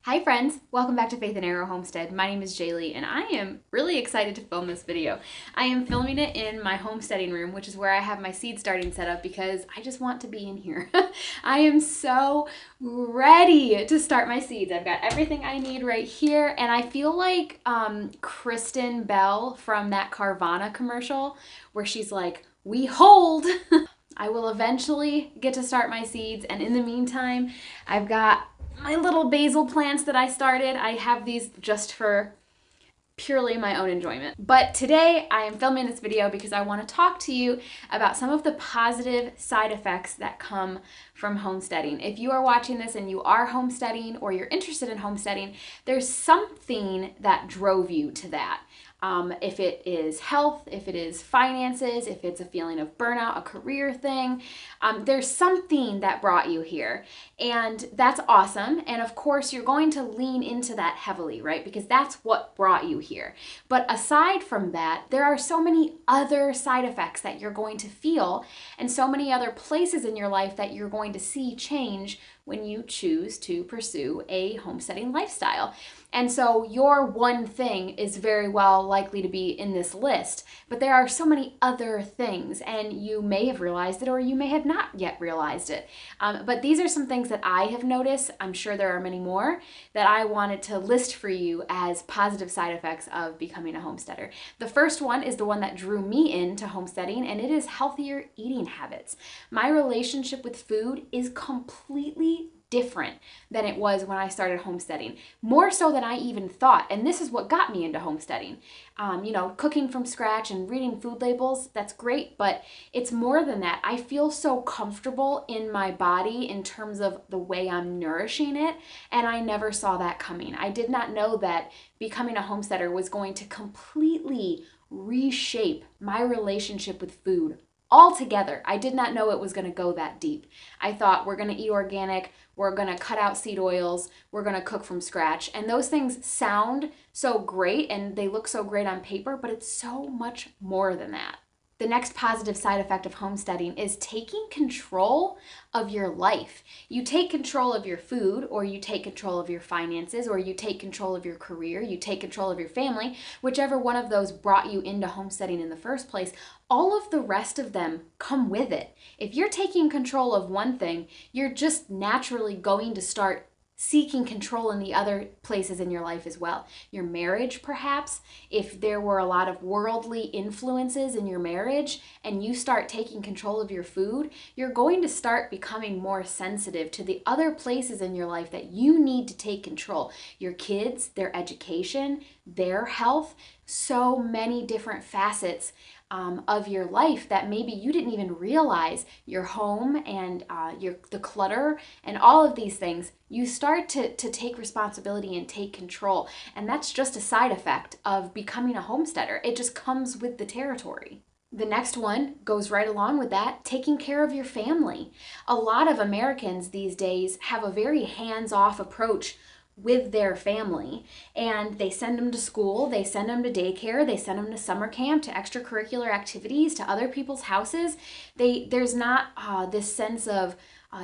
Hi friends, welcome back to Faith and Arrow Homestead. My name is Jaylee and I am really excited to film this video. I am filming it in my homesteading room, which is where I have my seed starting set up because I just want to be in here. I am so ready to start my seeds. I've got everything I need right here and I feel like Kristen Bell from that Carvana commercial where she's like, "We hold." I will eventually get to start my seeds, and in the meantime, I've got my little basil plants that I started. I have these just for purely my own enjoyment. But today I am filming this video because I want to talk to you about some of the positive side effects that come from homesteading. If you are watching this and you are homesteading or you're interested in homesteading, there's something that drove you to that. If it is health, if it is finances, if it's a feeling of burnout, a career thing, there's something that brought you here. And that's awesome. And of course, you're going to lean into that heavily, right? Because that's what brought you here. But aside from that, there are so many other side effects that you're going to feel and so many other places in your life that you're going to see change when you choose to pursue a homesteading lifestyle. And so your one thing is very well likely to be in this list, but there are so many other things, and you may have realized it or you may have not yet realized it. But these are some things that I have noticed. I'm sure there are many more that I wanted to list for you as positive side effects of becoming a homesteader. The first one is the one that drew me into homesteading, and it is healthier eating habits. My relationship with food is completely different than it was when I started homesteading. More so than I even thought. And this is what got me into homesteading. Cooking from scratch and reading food labels, that's great, but it's more than that. I feel so comfortable in my body in terms of the way I'm nourishing it, and I never saw that coming. I did not know that becoming a homesteader was going to completely reshape my relationship with food altogether. I did not know it was going to go that deep. I thought we're going to eat organic, we're going to cut out seed oils, we're going to cook from scratch. And those things sound so great and they look so great on paper, but it's so much more than that. The next positive side effect of homesteading is taking control of your life. You take control of your food, or you take control of your finances, or you take control of your career, you take control of your family, whichever one of those brought you into homesteading in the first place. All of the rest of them come with it. If you're taking control of one thing, you're just naturally going to start seeking control in the other places in your life as well. Your marriage, perhaps, if there were a lot of worldly influences in your marriage and you start taking control of your food, you're going to start becoming more sensitive to the other places in your life that you need to take control. Your kids, their education, their health, so many different facets of your life that maybe you didn't even realize. Your home and the clutter and all of these things, you start to take responsibility and take control. And that's just a side effect of becoming a homesteader. It just comes with the territory. The next one goes right along with that, taking care of your family. A lot of Americans these days have a very hands-off approach with their family, and they send them to school, they send them to daycare, they send them to summer camp, to extracurricular activities, to other people's houses. There's not this sense of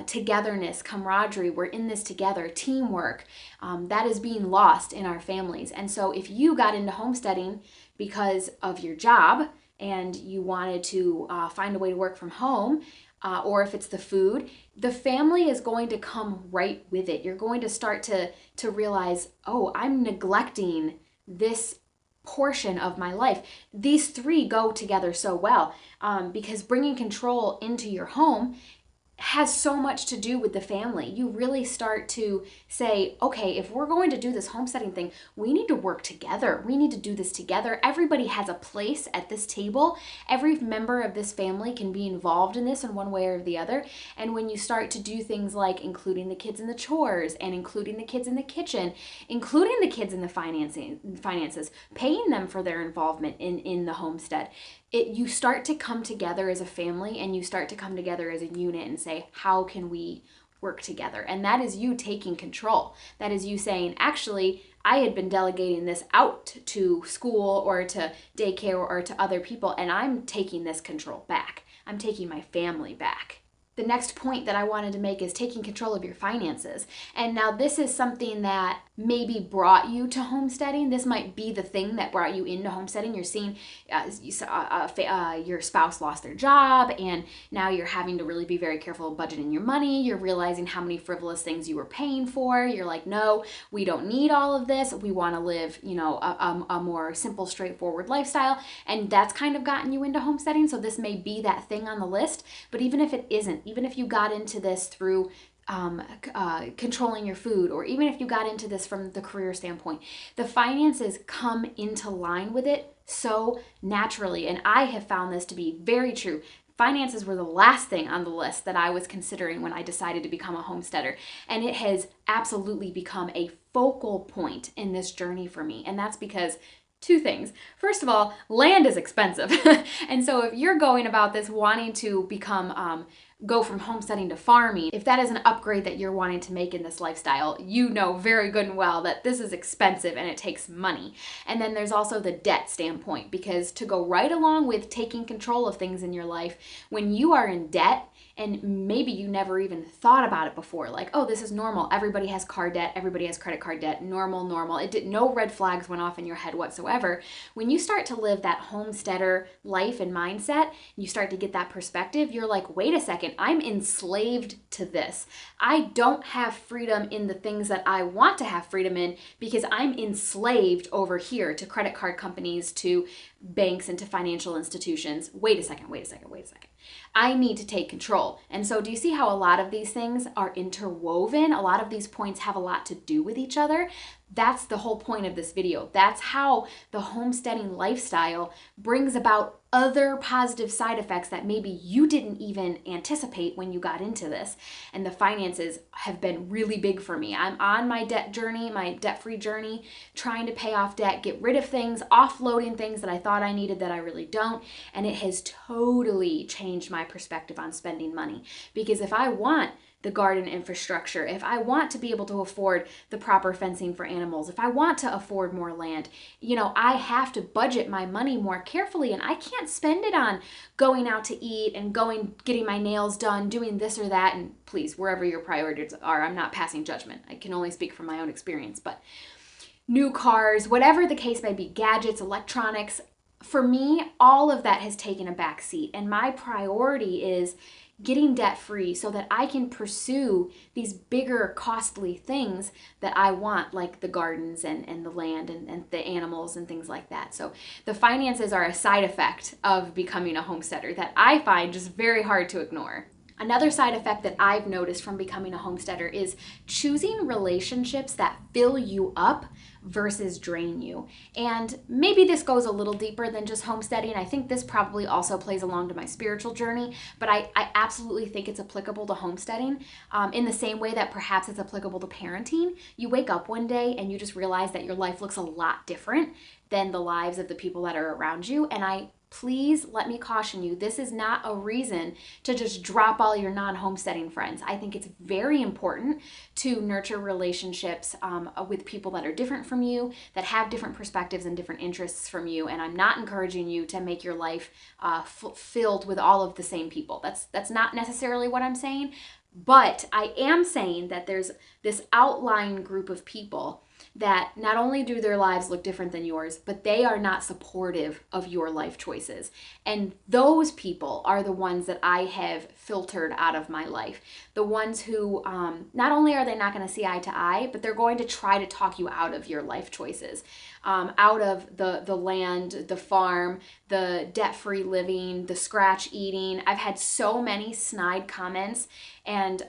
togetherness, camaraderie, we're in this together, teamwork, that is being lost in our families. And so if you got into homesteading because of your job and you wanted to find a way to work from home, or if it's the food, the family is going to come right with it. You're going to start to realize, oh, I'm neglecting this portion of my life. These three go together so well because bringing control into your home has so much to do with the family. You really start to say, okay, if we're going to do this homesteading thing, we need to work together. We need to do this together. Everybody has a place at this table. Every member of this family can be involved in this in one way or the other. And when you start to do things like including the kids in the chores and including the kids in the kitchen, including the kids in the finances, paying them for their involvement in the homestead, you start to come together as a family, and you start to come together as a unit and say, how can we work together? And that is you taking control. That is you saying, actually, I had been delegating this out to school or to daycare or to other people, and I'm taking this control back. I'm taking my family back. the next point that I wanted to make is taking control of your finances. And now this is something that maybe brought you to homesteading. This might be the thing that brought you into homesteading. You're seeing your spouse lost their job, and now you're having to really be very careful budgeting your money. You're realizing how many frivolous things you were paying for. You're like, no, we don't need all of this. We want to live, a more simple, straightforward lifestyle. And that's kind of gotten you into homesteading. So this may be that thing on the list. But even if it isn't, even if you got into this through controlling your food, or even if you got into this from the career standpoint, the finances come into line with it so naturally. And I have found this to be very true. Finances were the last thing on the list that I was considering when I decided to become a homesteader. And it has absolutely become a focal point in this journey for me. And that's because two things. First of all, land is expensive. And so if you're going about this wanting to go from homesteading to farming, if that is an upgrade that you're wanting to make in this lifestyle, you know very good and well that this is expensive and it takes money. And then there's also the debt standpoint, because to go right along with taking control of things in your life, when you are in debt, and maybe you never even thought about it before, like, oh, this is normal. Everybody has car debt. Everybody has credit card debt. Normal. No red flags went off in your head whatsoever. When you start to live that homesteader life and mindset, and you start to get that perspective, you're like, wait a second, I'm enslaved to this. I don't have freedom in the things that I want to have freedom in because I'm enslaved over here to credit card companies, to banks, and to financial institutions. Wait a second. I need to take control. And so do you see how a lot of these things are interwoven? A lot of these points have a lot to do with each other. That's the whole point of this video. That's how the homesteading lifestyle brings about other positive side effects that maybe you didn't even anticipate when you got into this. And the finances have been really big for me. I'm on my debt journey, my debt-free journey, trying to pay off debt, get rid of things, offloading things that I thought I needed that I really don't. And it has totally changed my perspective on spending money. Because if I want the garden infrastructure, if I want to be able to afford the proper fencing for animals, if I want to afford more land, I have to budget my money more carefully, and I can't spend it on going out to eat and getting my nails done, doing this or that. And please, wherever your priorities are, I'm not passing judgment. I can only speak from my own experience, but new cars, whatever the case may be, gadgets, electronics, for me, all of that has taken a back seat. And my priority is getting debt-free so that I can pursue these bigger, costly things that I want, like the gardens and the land and the animals and things like that. So the finances are a side effect of becoming a homesteader that I find just very hard to ignore. Another side effect that I've noticed from becoming a homesteader is choosing relationships that fill you up versus drain you. And maybe this goes a little deeper than just homesteading. I think this probably also plays along to my spiritual journey, but I absolutely think it's applicable to homesteading in the same way that perhaps it's applicable to parenting. You wake up one day and you just realize that your life looks a lot different than the lives of the people that are around you. And please let me caution you, this is not a reason to just drop all your non-homesteading friends. I think it's very important to nurture relationships with people that are different from you, that have different perspectives and different interests from you. And I'm not encouraging you to make your life filled with all of the same people. That's not necessarily what I'm saying. But I am saying that there's this outlying group of people that not only do their lives look different than yours, but they are not supportive of your life choices. And those people are the ones that I have filtered out of my life. The ones who not only are they not going to see eye to eye, but they're going to try to talk you out of your life choices, out of the land, the farm, the debt-free living, the scratch eating. I've had so many snide comments and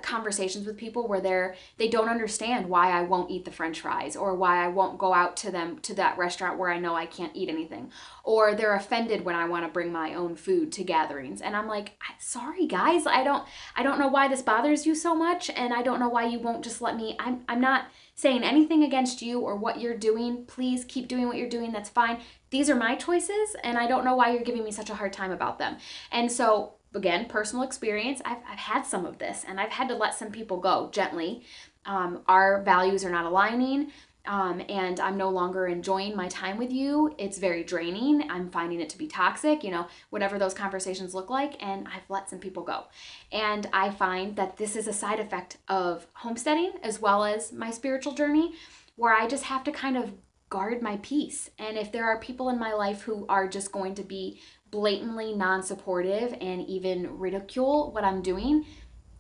conversations with people where they don't understand why I won't eat the French fries, or why I won't go out to that restaurant where I know I can't eat anything, or they're offended when I want to bring my own food to gatherings. And I'm like, sorry guys, I don't know why this bothers you so much, and I don't know why you won't just let me. I'm not saying anything against you or what you're doing. Please keep doing what you're doing. That's fine. These are my choices, and I don't know why you're giving me such a hard time about them. And so, again, personal experience, I've had some of this, and I've had to let some people go gently. Our values are not aligning. and I'm no longer enjoying my time with you. It's very draining. I'm finding it to be toxic, whatever those conversations look like, and I've let some people go. And I find that this is a side effect of homesteading as well as my spiritual journey, where I just have to kind of guard my peace. And if there are people in my life who are just going to be blatantly non-supportive and even ridicule what I'm doing,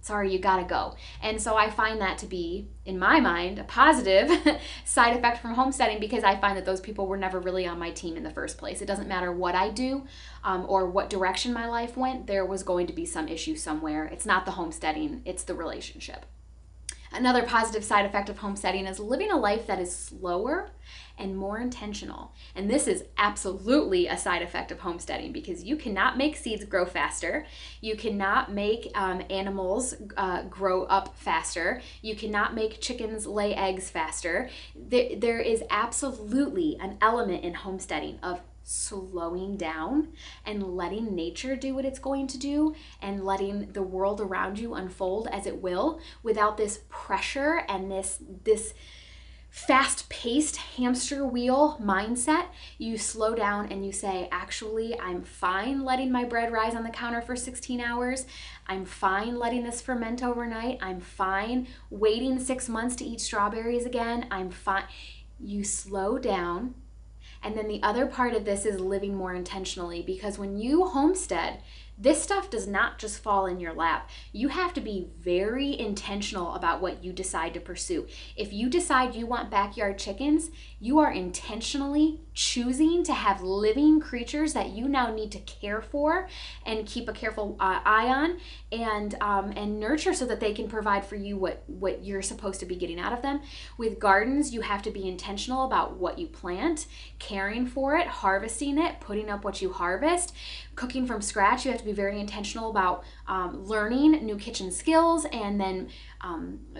sorry, you gotta go. And so I find that to be, in my mind, a positive side effect from homesteading, because I find that those people were never really on my team in the first place. It doesn't matter what I do or what direction my life went, there was going to be some issue somewhere. It's not the homesteading, it's the relationship. Another positive side effect of homesteading is living a life that is slower and more intentional. And this is absolutely a side effect of homesteading, because you cannot make seeds grow faster. You cannot make animals grow up faster. You cannot make chickens lay eggs faster. There is absolutely an element in homesteading of slowing down and letting nature do what it's going to do and letting the world around you unfold as it will, without this pressure and this fast-paced hamster wheel mindset. You slow down and you say, actually, I'm fine letting my bread rise on the counter for 16 hours. I'm fine letting this ferment overnight. I'm fine waiting 6 months to eat strawberries again. I'm fine. You slow down. And then the other part of this is living more intentionally, because when you homestead, this stuff does not just fall in your lap. You have to be very intentional about what you decide to pursue. If you decide you want backyard chickens, you are intentionally choosing to have living creatures that you now need to care for and keep a careful eye on and nurture, so that they can provide for you what you're supposed to be getting out of them. With gardens, you have to be intentional about what you plant, caring for it, harvesting it, putting up what you harvest. Cooking from scratch, you have to be very intentional about learning new kitchen skills, and then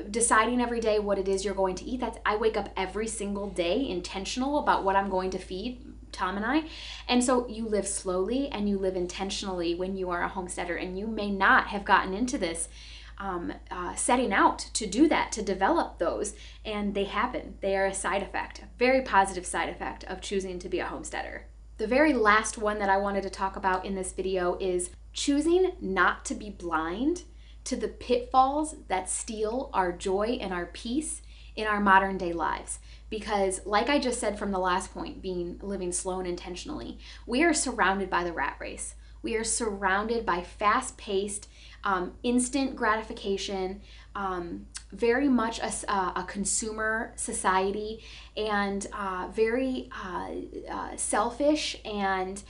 deciding every day what it is you're going to eat. I wake up every single day intentional about what I'm going to feed Tom and I. And so you live slowly and you live intentionally when you are a homesteader, and you may not have gotten into this setting out to do that, to develop those, and they happen. They are a side effect, a very positive side effect of choosing to be a homesteader. The very last one that I wanted to talk about in this video is choosing not to be blind to the pitfalls that steal our joy and our peace in our modern day lives. Because like I just said from the last point, being living slow and intentionally, we are surrounded by the rat race. We are surrounded by fast-paced, instant gratification, very much a consumer society, and very selfish and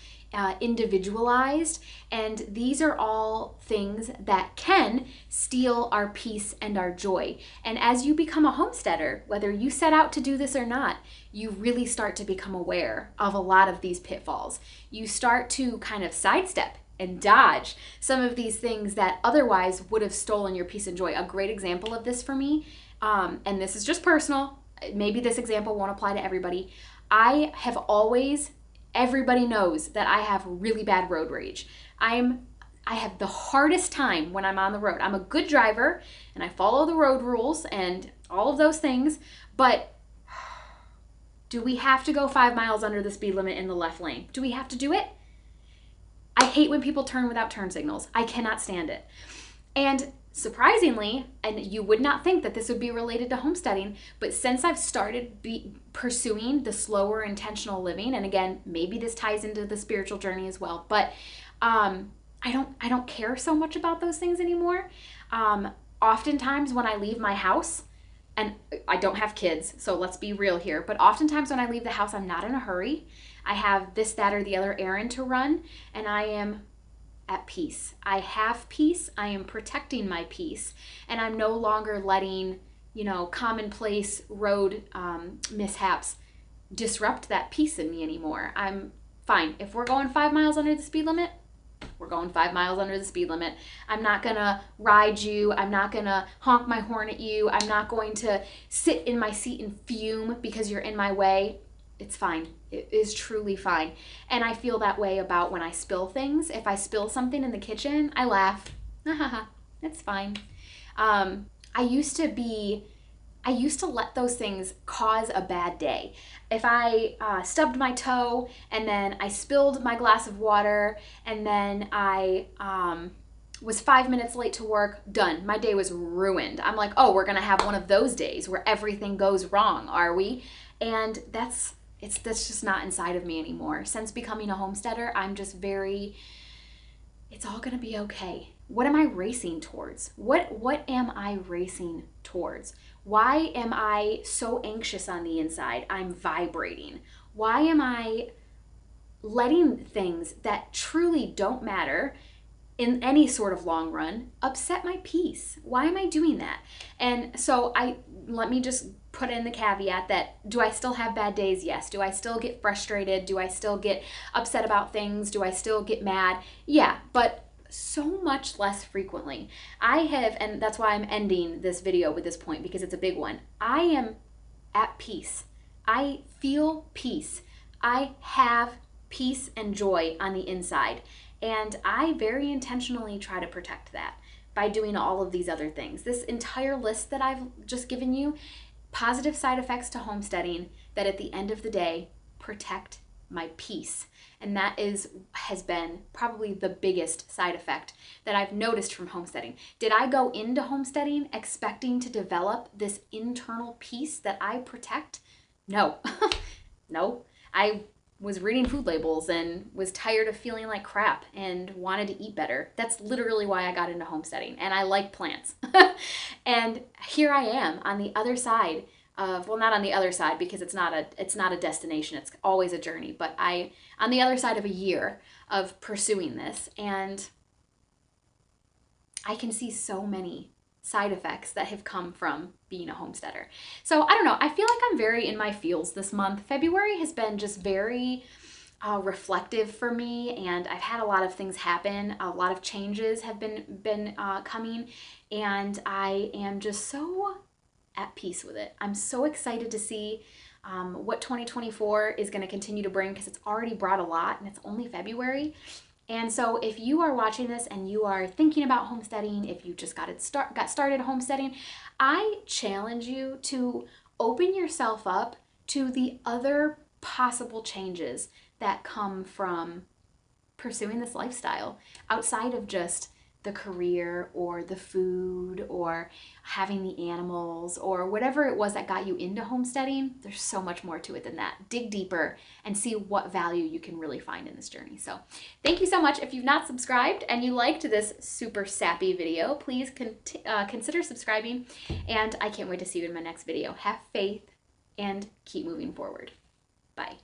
individualized. And these are all things that can steal our peace and our joy. And as you become a homesteader, whether you set out to do this or not, you really start to become aware of a lot of these pitfalls. You start to kind of sidestep and dodge some of these things that otherwise would have stolen your peace and joy. A great example of this for me, and this is just personal, maybe this example won't apply to everybody. I have always, everybody knows that I have really bad road rage. I have the hardest time when I'm on the road. I'm a good driver and I follow the road rules and all of those things, but do we have to go 5 miles under the speed limit in the left lane? Do we have to do it? I hate when people turn without turn signals. I cannot stand it. And surprisingly, and you would not think that this would be related to homesteading, but since I've started pursuing the slower intentional living, and again, maybe this ties into the spiritual journey as well, but I don't care so much about those things anymore. Oftentimes when I leave my house, and I don't have kids, so let's be real here, but oftentimes when I leave the house, I'm not in a hurry. I have this, that, or the other errand to run, and I am at peace. I have peace. I am protecting my peace, and I'm no longer letting, commonplace road mishaps disrupt that peace in me anymore. I'm fine. If we're going 5 miles under the speed limit, we're going 5 miles under the speed limit. I'm not gonna ride you. I'm not gonna honk my horn at you. I'm not going to sit in my seat and fume because you're in my way. It's fine. It is truly fine. And I feel that way about when I spill things. If I spill something in the kitchen, I laugh. It's fine. I used to be I used to let those things cause a bad day. If I stubbed my toe and then I spilled my glass of water and then I was 5 minutes late to work, done. My day was ruined. I'm like, oh, we're gonna have one of those days where everything goes wrong, are we? And that's just not inside of me anymore. Since becoming a homesteader, I'm just very, it's all gonna be okay. What am I racing towards? What am I racing towards? Why am I so anxious on the inside? I'm vibrating. Why am I letting things that truly don't matter in any sort of long run upset my peace? Why am I doing that? And so let me just put in the caveat that, do I still have bad days? Yes. Do I still get frustrated? Do I still get upset about things? Do I still get mad? Yeah, but so much less frequently. And that's why I'm ending this video with this point, because it's a big one. I am at peace. I feel peace. I have peace and joy on the inside. And I very intentionally try to protect that by doing all of these other things. This entire list that I've just given you, positive side effects to homesteading that at the end of the day protect my peace. And that has been probably the biggest side effect that I've noticed from homesteading. Did I go into homesteading expecting to develop this internal peace that I protect? No. No. I was reading food labels and was tired of feeling like crap and wanted to eat better. That's literally why I got into homesteading, and I like plants. And here I am on the other side of, well, not on the other side, because it's not a destination, it's always a journey, but on the other side of a year of pursuing this, and I can see so many side effects that have come from being a homesteader. So I don't know, I feel like I'm very in my feels this month. February has been just very reflective for me, and I've had a lot of things happen. A lot of changes have been coming, and I am just so at peace with it. I'm so excited to see what 2024 is going to continue to bring, because it's already brought a lot and it's only February. And so if you are watching this and you are thinking about homesteading, if you just got started homesteading, I challenge you to open yourself up to the other possible changes that come from pursuing this lifestyle outside of just the career or the food or having the animals or whatever it was that got you into homesteading. There's so much more to it than that. Dig deeper and see what value you can really find in this journey. So thank you so much. If you've not subscribed and you liked this super sappy video, please consider subscribing, and I can't wait to see you in my next video. Have faith and keep moving forward. Bye.